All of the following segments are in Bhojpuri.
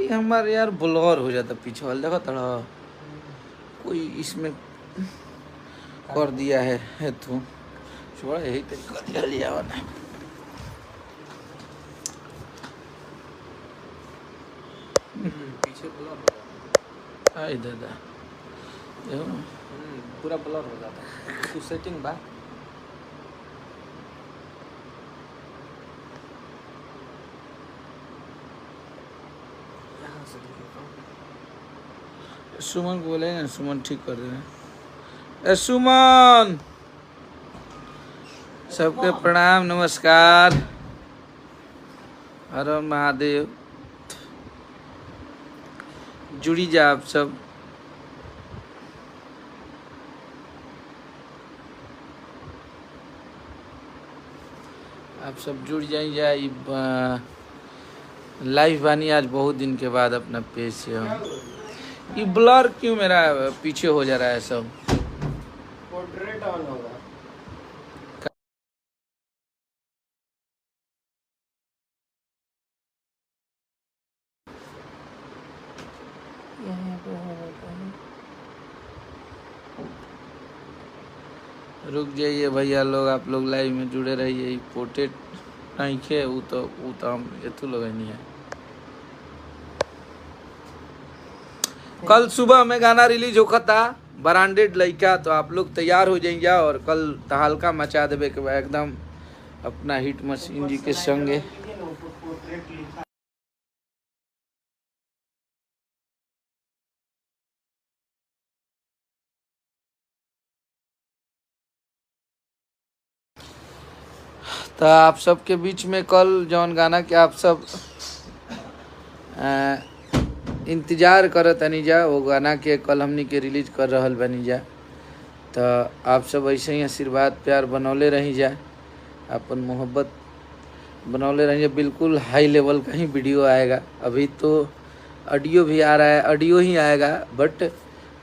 ये हमारे यार ब्लर हो जाता पीछे वाला, देखो थोड़ा कोई इसमें कर दिया है तो छोड़ा यही तरीका दिया लिया वाला। पीछे ब्लर हो जाता आई दादा देखो पूरा ब्लर हो जाता। कुछ सेटिंग बा यहाँ से देखिए सुमन को बोलेंगे, सुमन ठीक कर देना। सुमन, सबके प्रणाम नमस्कार, हर हर महादेव। जुड़ी जा आप सब। आप सब जुड़ जाइए। लाइव बानी आज बहुत दिन के बाद अपना पेज से हम। ये ब्लर क्यों मेरा पीछे हो जा रहा है सब? पोर्ट्रेट ऑन होगा। रुक जाइए भैया लोग, आप लोग लाइव में जुड़े रहिए। पोर्ट्रेट नहीं खे वो तो हम एथु लोग नहीं है। कल सुबह में गाना रिलीज होगा था ब्रांडेड लइका, तो आप लोग तैयार हो जाइए और कल तहलका मचा देवे के बाद एकदम अपना हिट मशीन जी के संगे। तो आप सबके बीच में कल जौन गाना के आप सब इंतजार करत तनी जा, वो गाना के कल हमनी के रिलीज कर रहल बनी जा। तो आप सब ऐसे ही आशीर्वाद प्यार बनौले रही जा, अपन मोहब्बत बनौले रही जा। बिल्कुल हाई लेवल का ही वीडियो आएगा। अभी तो ऑडियो भी आ रहा है, ऑडियो ही आएगा बट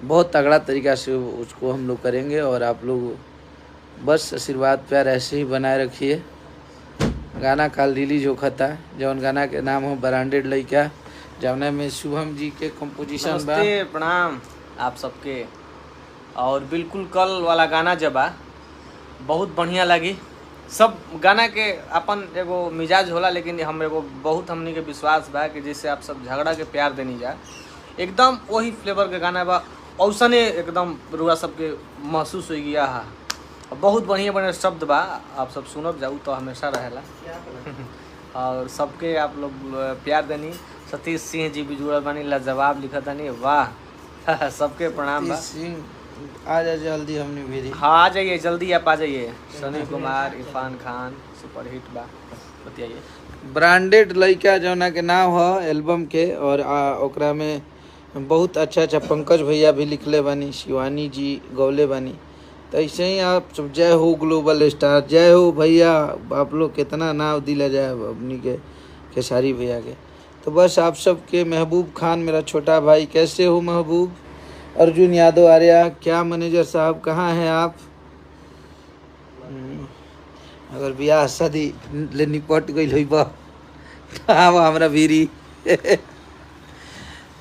बहुत तगड़ा तरीका से उसको हम लोग करेंगे। और आप लोग बस आशीर्वाद प्यार ऐसे ही बनाए रखिए। गाना कल रिलीज होखा था जौन गाना के नाम हो ब्रांडेड लइका, जौना में शुभम जी के कंपोजिशन बा। नमस्ते प्रणाम आप सबके। और बिल्कुल कल वाला गाना जब आ बहुत बढ़िया लगी। सब गाना के अपन एगो मिजाज होला, लेकिन हम एगो बहुत हमनी के विश्वास बा कि जैसे आप सब झगड़ा के प्यार देनी जा, एकदम वही फ्लेवर के गाना बा। औसने एकदम रुआ सबके महसूस हो गया है। बहुत बढ़िया बढ़िया शब्द बा, आप सब सुनब जाऊ तो हमेशा रहेला। और सबके आप लोग प्यार देनी। सतीश सिंह जी भी जुड़ल बानी, लाजवाब लिखा तानी, वाह। सबके प्रणाम बा। आ जा जल्दी हमने भी। हाँ आ जाइए जल्दी, आप आ जाइए। सनी कुमार, इरफान खान, सुपर हिट बा। बताइए ब्रांडेड लइका जौना के नाम हो एल्बम के। और ओकरा में बहुत अच्छा अच्छा पंकज भैया भी लिखले बानी, शिवानी जी गौले बानी। तो ऐसे ही आप सब जय हो ग्लोबल स्टार, जय हो भैया। आप लोग कितना नाम दिला जाए अपनी के खेसारी भैया के। तो बस आप सबके महबूब खान मेरा छोटा भाई, कैसे हो महबूब? अर्जुन यादव आर्या, क्या मैनेजर साहब कहाँ हैं आप? अगर ब्याह शादी ले निपट गई हुई बा हमारा भीरी।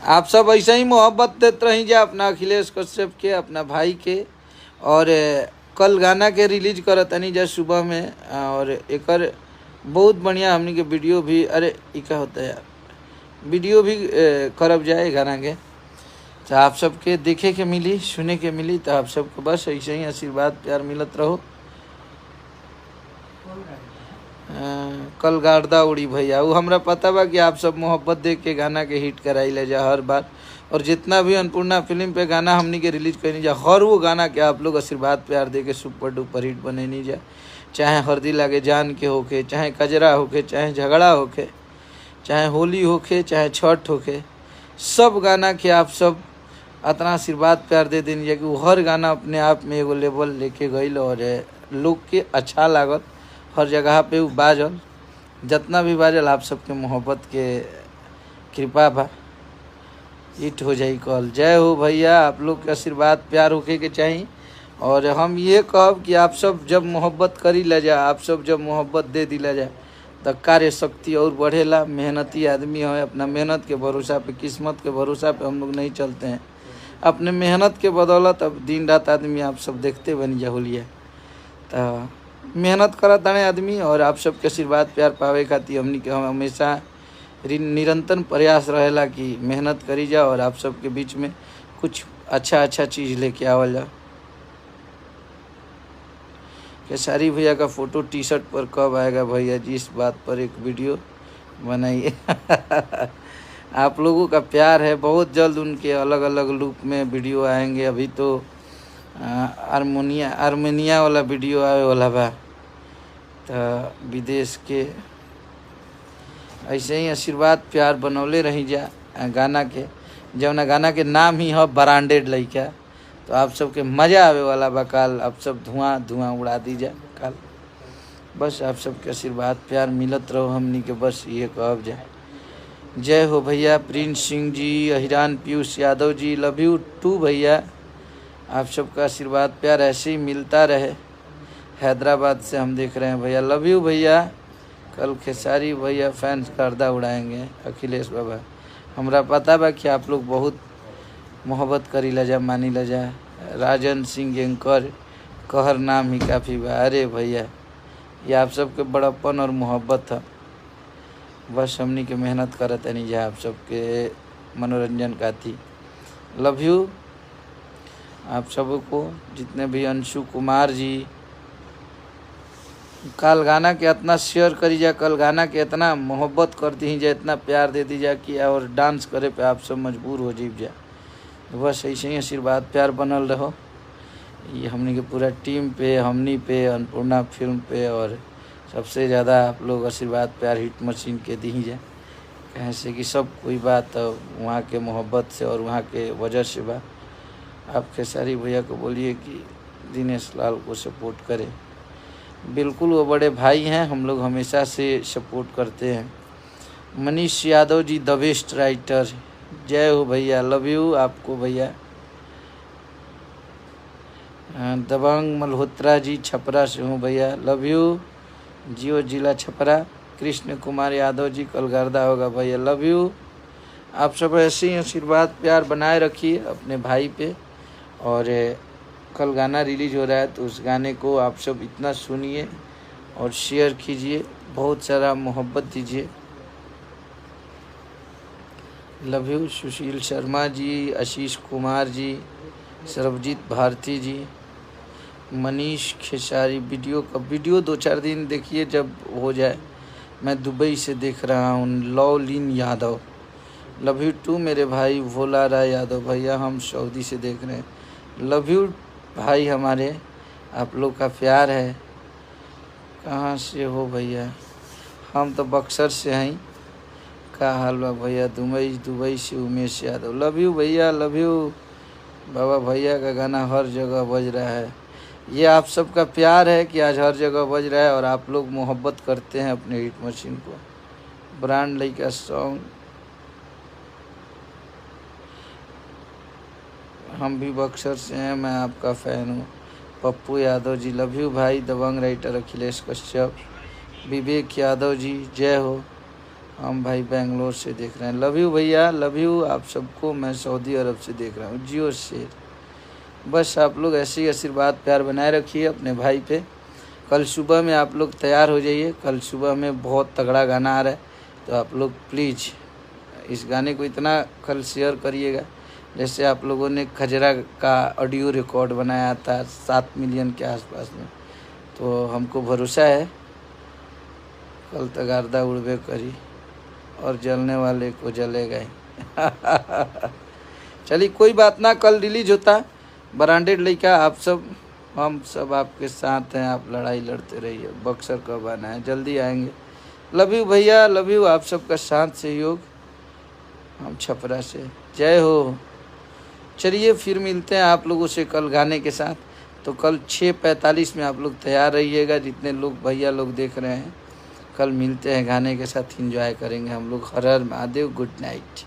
आप सब ऐसे ही मोहब्बत देते रही जा अपना अखिलेश कश्यप के, अपना भाई के। और कल गाना के रिलीज करत तनी जा सुबह में। और एकर बहुत बढ़िया हमनी के वीडियो भी, अरे ये क्या होता है यार, वीडियो भी करब जाए गाना के। तो आप सबके देखे के मिली, सुने के मिली। तो आप सबको बस ऐसे ही आशीर्वाद प्यार मिलत रहो। कल गार्दा उड़ी भैया, वो हमरा पता बा कि आप सब मोहब्बत देख के गाना के हिट कराई ले जा हर बार। और जितना भी अन्नपूर्णा फिल्म पे गाना हमनी के रिलीज करनी जा, हर वो गाना के आप लोग आशीर्वाद प्यार दे के सुपर डुपर हिट बनेनी जा। चाहे हरदी लागे जान के होके, चाहे कजरा होके, चाहे झगड़ा होके, चाहे होली होके, चाहे छठ होके, सब गाना के आप सब इतना आशीर्वाद प्यार दे देनी कि वो हर गाना अपने आप में एगो लेवल लेके गईल। और लोग के अच्छा लागल, हर जगह पे वो बाजल, जितना भी बाजल आप सबके मोहब्बत के कृपा बा, हिट हो जाई कल। जय हो भैया, आप लोग के आशीर्वाद प्यार होके के चाहिए। और हम ये कहब कि आप सब जब मोहब्बत करी ला जाए, आप सब जब मोहब्बत दे दिला जाए, तो कार्य शक्ति और बढ़ेला। मेहनती आदमी है, अपना मेहनत के भरोसा पे, किस्मत के भरोसा पे हम लोग नहीं चलते हैं। अपने मेहनत के बदौलत अब दिन रात आदमी आप सब देखते बनी जाहुलिया, तो मेहनत करत ताने आदमी। और आप सबके आशीर्वाद प्यार पावे खातिर हमनी के हमेशा निरंतर प्रयास रहेला कि मेहनत करी जा और आप सबके बीच में कुछ अच्छा चीज़ लेके आवल जा। खेसारी भैया का फ़ोटो टी शर्ट पर कब आएगा भैया जी, इस बात पर एक वीडियो बनाइए। आप लोगों का प्यार है, बहुत जल्द उनके अलग अलग लुक में वीडियो आएंगे। अभी तो आर्मेनिया वाला वीडियो आवे वाला बा, तो विदेश के ऐसे ही आशीर्वाद प्यार बनौले रही जा। गाना के जौना गाना के नाम ही है ब्रांडेड लइका, तो आप सबके मज़ा आवे वाला बा। काल आप सब धुआं उड़ा दीजा काल। बस आप सबके आशीर्वाद प्यार मिलत रहो हमनी के, बस ये कहब जाए। जय हो भैया। Prince Singh ji, Ahiran Piyush Yadav ji, love you two भैया। आप सबका आशीर्वाद प्यार ऐसे ही मिलता रहे। हैदराबाद से हम देख रहे हैं भैया, लव यू भैया। कल खेसारी भैया फैंस गर्दा उड़ाएंगे। अखिलेश बाबा, हमरा पता बा कि आप लोग बहुत मोहब्बत करी लजा, मानी लजा। राजन सिंह एंकर, कहर नाम ही काफ़ी बा। अरे भैया, ये आप सबके बड़प्पन और मोहब्बत है। बस हमनी के मेहनत करत नहीं जा, आप सबके मनोरंजन का थी। लव यू आप सबको, जितने भी अंशु कुमार जी। कल गाना के इतना शेयर करी जा, कल गाना के इतना मोहब्बत कर दी जा, इतना प्यार दे दी जा कि और डांस करे पे आप सब मजबूर हो जीव जा। बस ऐसे ही आशीर्वाद प्यार बनल रहो। ये हमनी के पूरा टीम पे, हमनी पे, अन्नपूर्णा फिल्म पे, और सबसे ज़्यादा आप लोग आशीर्वाद प्यार हिट मशीन के दी जा। कैसे कि सब कोई बात वहाँ के मोहब्बत से और वहाँ के वजह से बा। आप खेसारी भैया को बोलिए कि दिनेश लाल को सपोर्ट करें। बिल्कुल, वो बड़े भाई हैं, हम लोग हमेशा से सपोर्ट करते हैं। मनीष यादव जी, द बेस्ट राइटर, जय हो भैया, लव यू आपको भैया। दबंग मल्होत्रा जी, छपरा से हूँ भैया, लव यू। जियो जिला छपरा। कृष्ण कुमार यादव जी, कल गर्दा होगा भैया, लव यू। आप सब ऐसे ही आशीर्वाद प्यार बनाए रखिए अपने भाई पे। और कल गाना रिलीज हो रहा है, तो उस गाने को आप सब इतना सुनिए और शेयर कीजिए, बहुत सारा मोहब्बत दीजिए। Love you. सुशील शर्मा जी, आशीष कुमार जी, सर्वजीत भारती जी, मनीष खेसारी। वीडियो 2-4 दिन देखिए, जब हो जाए। मैं दुबई से देख रहा हूँ, Lovleen Yadav, love you too मेरे भाई भोला राय यादव भैया, हम सऊदी से देख रहे हैं, लव यू भाई हमारे, आप लोग का प्यार है। कहाँ से हो भैया? हम तो बक्सर से हैं। का हाल बा भैया? दुबई से उमेश यादव, लव यू भैया, लव यू। बाबा भैया का गाना हर जगह बज रहा है। ये आप सबका प्यार है कि आज हर जगह बज रहा है और आप लोग मोहब्बत करते हैं अपने हिट मशीन को। ब्रांड लइका सॉन्ग, हम भी बक्सर से हैं, मैं आपका फ़ैन हूँ। पप्पू यादव जी, लव यू भाई। दबंग राइटर अखिलेश कश्यप, विवेक यादव जी, जय हो। हम भाई बेंगलोर से देख रहे हैं, लव यू भैया, लव यू आप सबको। मैं सऊदी अरब से देख रहा हूँ, जियो शेर। बस आप लोग ऐसे ही आशीर्वाद प्यार बनाए रखिए अपने भाई पे। कल सुबह में आप लोग तैयार हो जाइए, कल सुबह में बहुत तगड़ा गाना आ रहा है, तो आप लोग प्लीज़ इस गाने को इतना कल शेयर करिएगा। जैसे आप लोगों ने खजरा का ऑडियो रिकॉर्ड बनाया था 7 मिलियन के आसपास में, तो हमको भरोसा है कल तक गर्दा उड़बे करी और जलने वाले को जलेगा ही। चलिए कोई बात ना, कल रिलीज होता ब्रांडेड लइका। आप सब, हम सब आपके साथ हैं, आप लड़ाई लड़ते रहिए। बक्सर कब आना है? जल्दी आएंगे। लव यू भैया, लव यू आप सबका साथ सहयोग। हम छपरा से, जय हो। चलिए फिर मिलते हैं आप लोगों से कल गाने के साथ। तो कल 6:45 में आप लोग तैयार रहिएगा, जितने लोग भैया लोग देख रहे हैं। कल मिलते हैं गाने के साथ, एंजॉय करेंगे हम लोग। हर हर महादेव, गुड नाइट।